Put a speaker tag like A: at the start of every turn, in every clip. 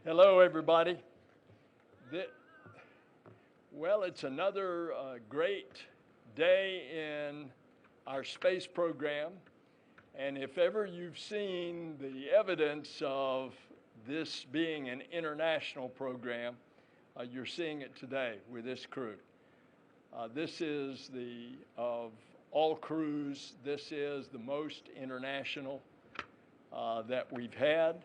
A: Hello, everybody. Well, it's another great day in our space program. And if ever you've seen the evidence of this being an international program, you're seeing it today with this crew. This is of all crews, this is the most international that we've had.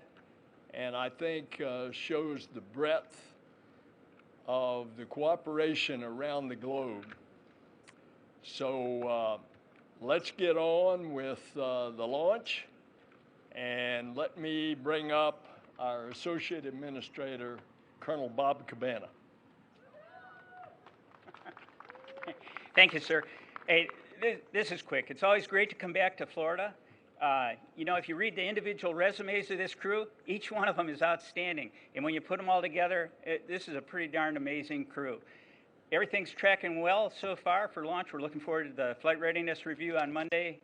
A: And I think shows the breadth of the cooperation around the globe. So let's get on with the launch, and let me bring up our Associate Administrator, Colonel Bob Cabana.
B: Thank you, sir. Hey, this is quick. It's always great to come back to Florida. You know, if you read the individual resumes of this crew, each one of them is outstanding. And when you put them all together, this is a pretty darn amazing crew. Everything's tracking well so far for launch. We're looking forward to the flight readiness review on Monday.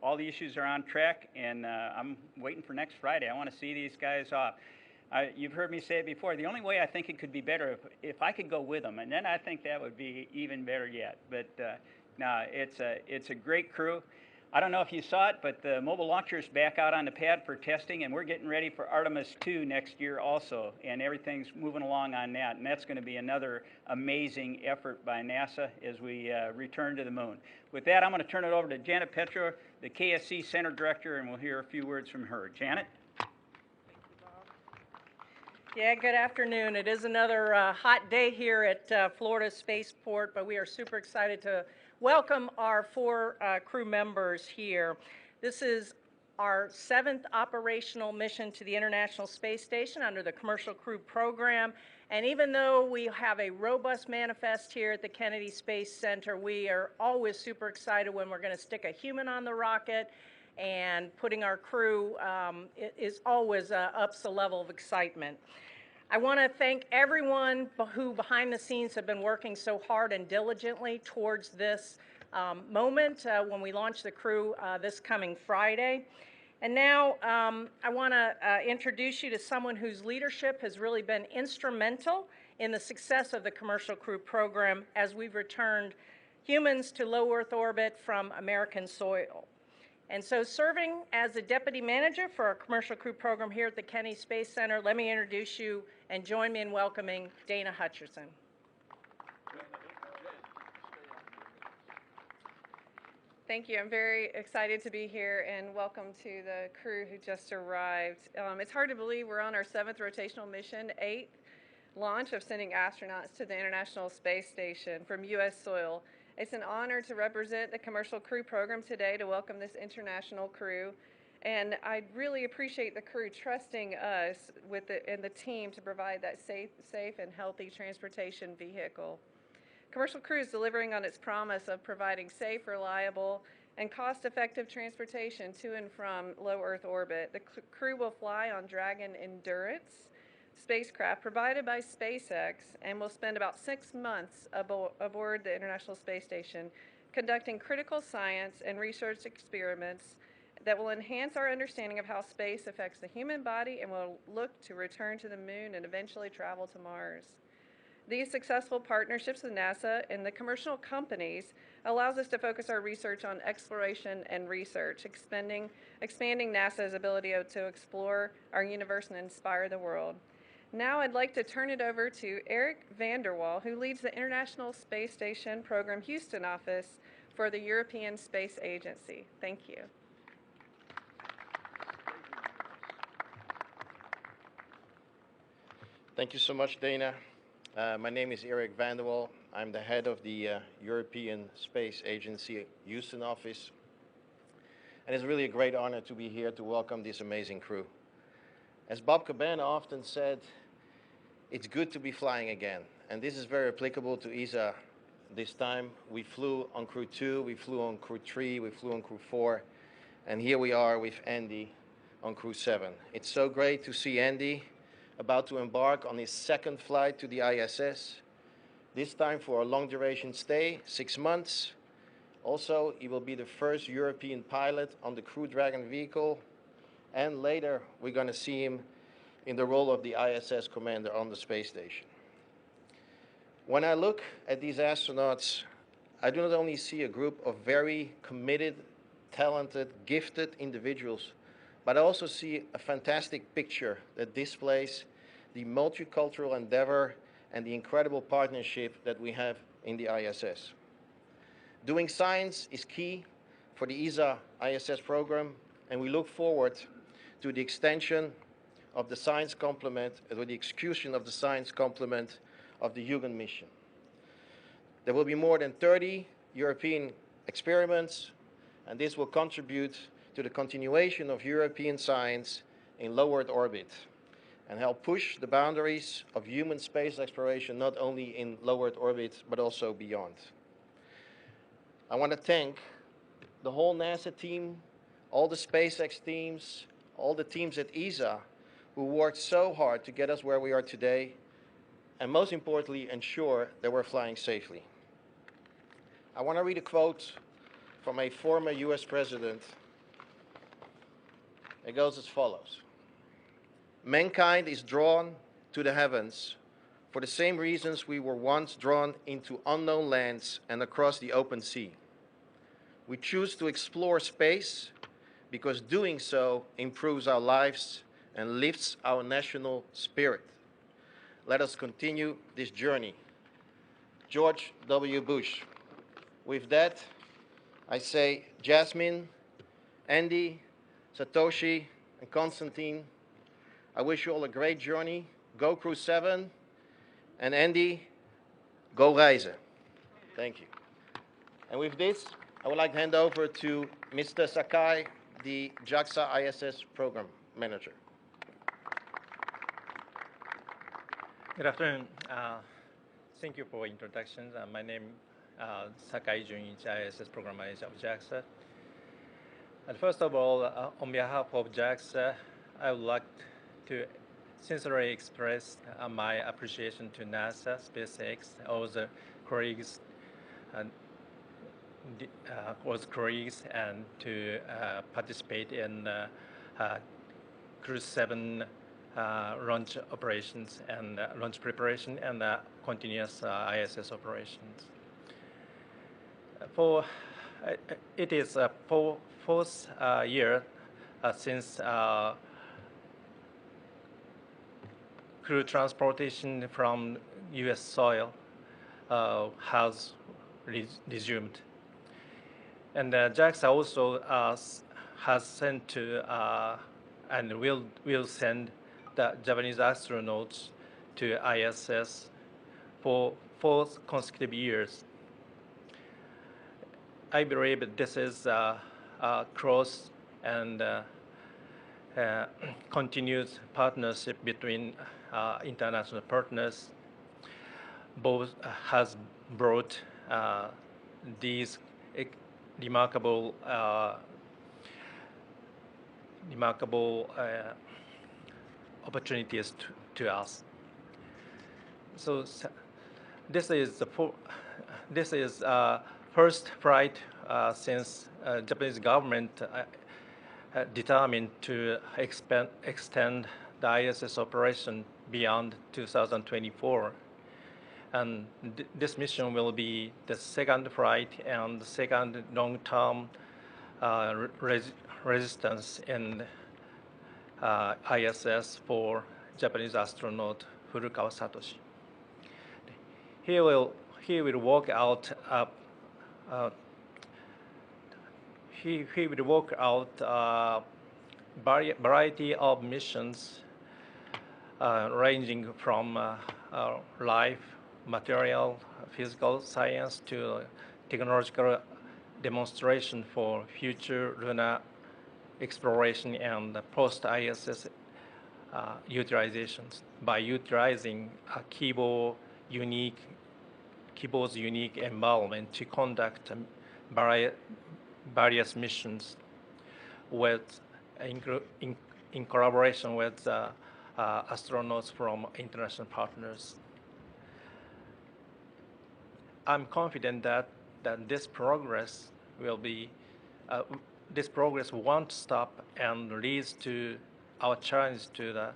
B: All the issues are on track, and I'm waiting for next Friday. I want to see these guys off. You've heard me say it before. The only way I think it could be better if I could go with them, and then I think that would be even better yet. But no, it's a great crew. I don't know if you saw it, but the mobile launcher is back out on the pad for testing, and we're getting ready for Artemis 2 next year also, and everything's moving along on that, and that's going to be another amazing effort by NASA as we return to the moon. With that, I'm going to turn it over to Janet Petro, the KSC Center Director, and we'll hear a few words from her. Janet?
C: Yeah, good afternoon. It is another hot day here at Florida Spaceport, but we are super excited to welcome our four crew members here. This is our 7th operational mission to the International Space Station under the Commercial Crew Program. And even though we have a robust manifest here at the Kennedy Space Center, we are always super excited when we're going to stick a human on the rocket, and putting our crew is always ups the level of excitement. I want to thank everyone who behind the scenes have been working so hard and diligently towards this moment when we launch the crew this coming Friday. And now I want to introduce you to someone whose leadership has really been instrumental in the success of the Commercial Crew Program as we've returned humans to low Earth orbit from American soil. And so, serving as the Deputy Manager for our Commercial Crew Program here at the Kennedy Space Center, let me introduce you and join me in welcoming Dana Hutcherson.
D: Thank you. I'm very excited to be here, and welcome to the crew who just arrived. It's hard to believe we're on our 7th rotational mission, 8th launch of sending astronauts to the International Space Station from U.S. soil. It's an honor to represent the Commercial Crew Program today to welcome this international crew. And I really appreciate the crew trusting us and the team to provide that safe and healthy transportation vehicle. Commercial Crew is delivering on its promise of providing safe, reliable, and cost-effective transportation to and from low Earth orbit. The crew will fly on Dragon Endurance spacecraft provided by SpaceX, and will spend about 6 months aboard the International Space Station conducting critical science and research experiments that will enhance our understanding of how space affects the human body, and will look to return to the moon and eventually travel to Mars. These successful partnerships with NASA and the commercial companies allows us to focus our research on exploration and research, expanding NASA's ability to explore our universe and inspire the world. Now I'd like to turn it over to Eric Vanderwall, who leads the International Space Station Program Houston office for the European Space Agency. Thank you.
E: Thank you so much, Dana. My name is Eric Vanderwall. I'm the head of the European Space Agency Houston office. And it's really a great honor to be here to welcome this amazing crew. As Bob Cabana often said, it's good to be flying again. And this is very applicable to ESA this time. We flew on Crew 2, we flew on Crew 3, we flew on Crew 4, and here we are with Andy on Crew 7. It's so great to see Andy about to embark on his 2nd flight to the ISS, this time for a long-duration stay, 6 months. Also, he will be the first European pilot on the Crew Dragon vehicle, and later we're going to see him in the role of the ISS commander on the space station. When I look at these astronauts, I do not only see a group of very committed, talented, gifted individuals, but I also see a fantastic picture that displays the multicultural endeavor and the incredible partnership that we have in the ISS. Doing science is key for the ESA ISS program, and we look forward to the extension of the science complement, or the execution of the science complement of the Huygens mission. There will be more than 30 European experiments, and this will contribute to the continuation of European science in low Earth orbit and help push the boundaries of human space exploration, not only in low Earth orbit, but also beyond. I want to thank the whole NASA team, all the SpaceX teams, all the teams at ESA who worked so hard to get us where we are today, and most importantly, ensure that we're flying safely. I want to read a quote from a former US president. It goes as follows. Mankind is drawn to the heavens for the same reasons we were once drawn into unknown lands and across the open sea. We choose to explore space because doing so improves our lives and lifts our national spirit. Let us continue this journey. George W. Bush. With that, I say Jasmine, Andy, Satoshi, and Konstantin, I wish you all a great journey. Go Crew 7, and Andy, go reizen. Thank you. And with this, I would like to hand over to Mr. Sakai, the JAXA ISS Program Manager.
F: Good afternoon. Thank you for introduction. My name is Sakai Junichi, ISS Program Manager of JAXA. And first of all, on behalf of JAXA, I would like to sincerely express my appreciation to NASA, SpaceX, all the colleagues, and to participate in Crew 7 launch operations and launch preparation and continuous ISS operations. It is a fourth year since crew transportation from U.S. soil has resumed. And JAXA also has sent to and will send the Japanese astronauts to ISS for 4 consecutive years. I believe this is a close and continuous partnership between international partners. Both has brought these remarkable opportunities to us. So this is first flight since Japanese government determined to extend the ISS operation beyond 2024. And this mission will be the second flight and the second long-term resistance in ISS for Japanese astronaut Furukawa Satoshi. He will work out variety of missions ranging from life, material, physical science to technological demonstration for future lunar exploration and post-ISS utilizations by utilizing Kibo's unique environment to conduct various missions with in collaboration with astronauts from international partners. I'm confident that this progress won't stop and leads to our challenge to the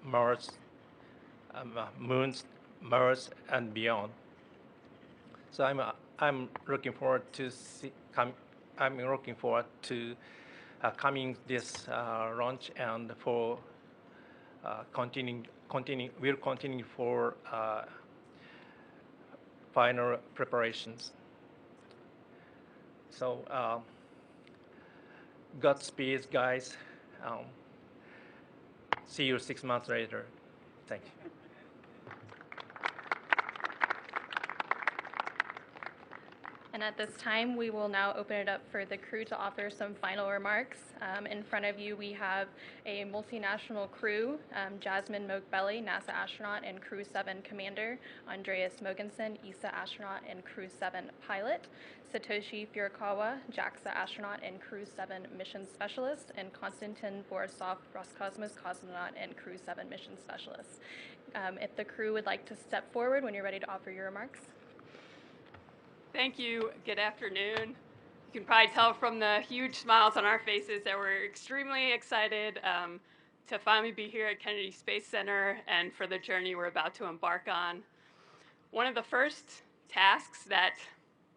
F: Mars, moons, Mars, and beyond. So I'm looking forward to I'm looking forward to coming this launch and for we'll continue for final preparations. So Godspeed, guys. See you 6 months later. Thank you.
G: And at this time, we will now open it up for the crew to offer some final remarks. In front of you, we have a multinational crew, Jasmine Moakbelly, NASA astronaut and Crew 7 commander, Andreas Mogensen, ESA astronaut and Crew 7 pilot, Satoshi Furukawa, JAXA astronaut and Crew 7 mission specialist, and Konstantin Borisov, Roscosmos cosmonaut and Crew 7 mission specialist. If the crew would like to step forward when you're ready to offer your remarks.
H: Thank you. Good afternoon. You can probably tell from the huge smiles on our faces that we're extremely excited to finally be here at Kennedy Space Center and for the journey we're about to embark on. One of the first tasks that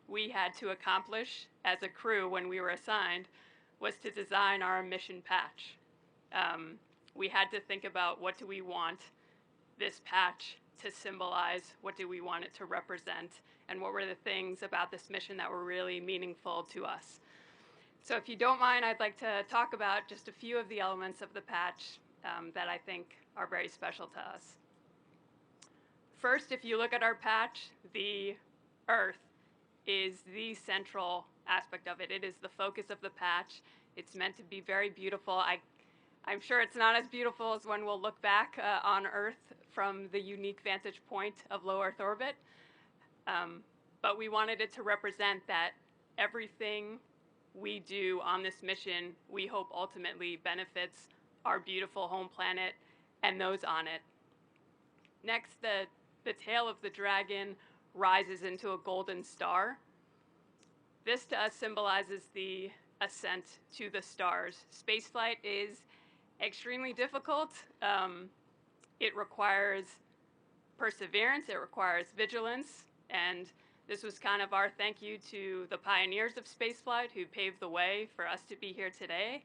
H: we had to accomplish as a crew when we were assigned was to design our mission patch. We had to think about what do we want this patch to symbolize, what do we want it to represent, and what were the things about this mission that were really meaningful to us. So if you don't mind, I'd like to talk about just a few of the elements of the patch that I think are very special to us. First, if you look at our patch, the Earth is the central aspect of it. It is the focus of the patch. It's meant to be very beautiful. I'm sure it's not as beautiful as when we'll look back on Earth from the unique vantage point of low Earth orbit. But we wanted it to represent that everything we do on this mission, we hope ultimately benefits our beautiful home planet and those on it. Next, the tail of the dragon rises into a golden star. This to us symbolizes the ascent to the stars. Spaceflight is extremely difficult. It requires perseverance, it requires vigilance, and this was kind of our thank you to the pioneers of spaceflight who paved the way for us to be here today,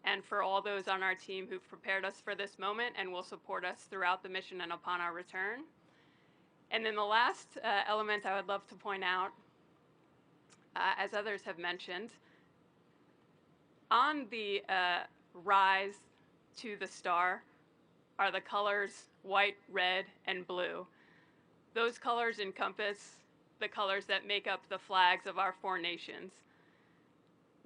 H: and for all those on our team who've prepared us for this moment and will support us throughout the mission and upon our return. And then the last element I would love to point out, as others have mentioned, on the rise to the star are the colors white, red, and blue. Those colors encompass the colors that make up the flags of our 4 nations.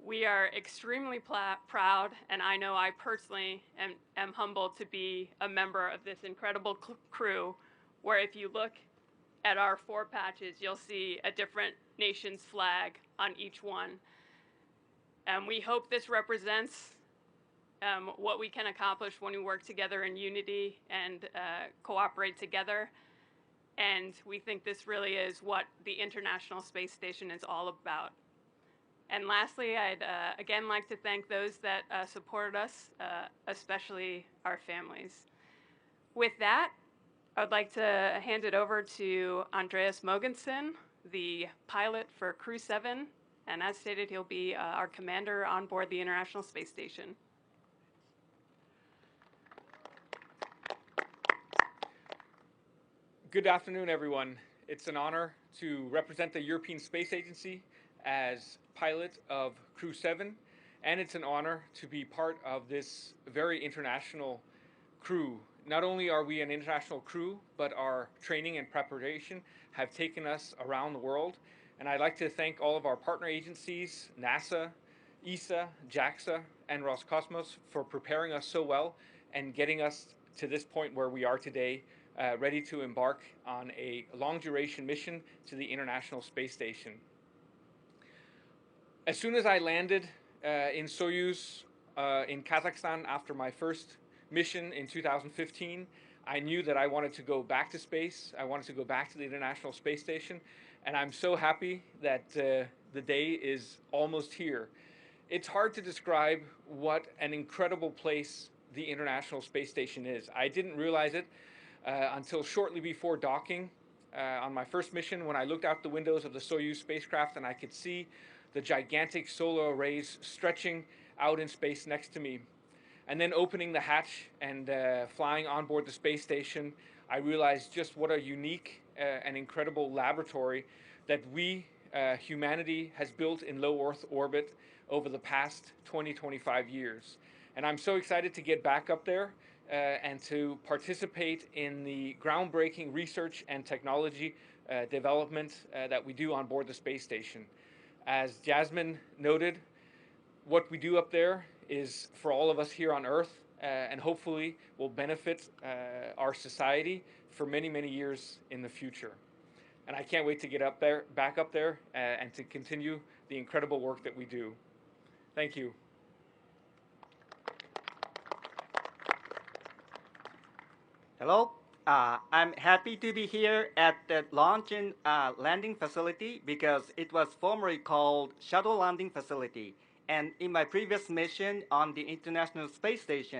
H: We are extremely proud, and I know I personally am humbled to be a member of this incredible crew, where if you look at our 4 patches, you'll see a different nation's flag on each one. We hope this represents what we can accomplish when we work together in unity and cooperate together. And we think this really is what the International Space Station is all about. And lastly, I'd again like to thank those that supported us, especially our families. With that, I'd like to hand it over to Andreas Mogensen, the pilot for Crew 7. And as stated, he'll be our commander on board the International Space Station.
I: Good afternoon, everyone. It's an honor to represent the European Space Agency as pilot of Crew 7, and it's an honor to be part of this very international crew. Not only are we an international crew, but our training and preparation have taken us around the world, and I'd like to thank all of our partner agencies, NASA, ESA, JAXA, and Roscosmos for preparing us so well and getting us to this point where we are today, ready to embark on a long-duration mission to the International Space Station. As soon as I landed in Soyuz in Kazakhstan after my first mission in 2015, I knew that I wanted to go back to space. I wanted to go back to the International Space Station, and I'm so happy that the day is almost here. It's hard to describe what an incredible place the International Space Station is. I didn't realize it until shortly before docking on my first mission, when I looked out the windows of the Soyuz spacecraft and I could see the gigantic solar arrays stretching out in space next to me. And then opening the hatch and flying on board the space station, I realized just what a unique and incredible laboratory that we, humanity, has built in low Earth orbit over the past 25 years. And I'm so excited to get back up there and to participate in the groundbreaking research and technology development that we do on board the space station. As Jasmine noted, what we do up there is for all of us here on Earth, and hopefully will benefit our society for many, many years in the future. And I can't wait to get up there, back up there, and to continue the incredible work that we do. Thank you.
J: Hello, I'm happy to be here at the launch and landing facility because it was formerly called Shuttle Landing Facility. And in my previous mission on the International Space Station,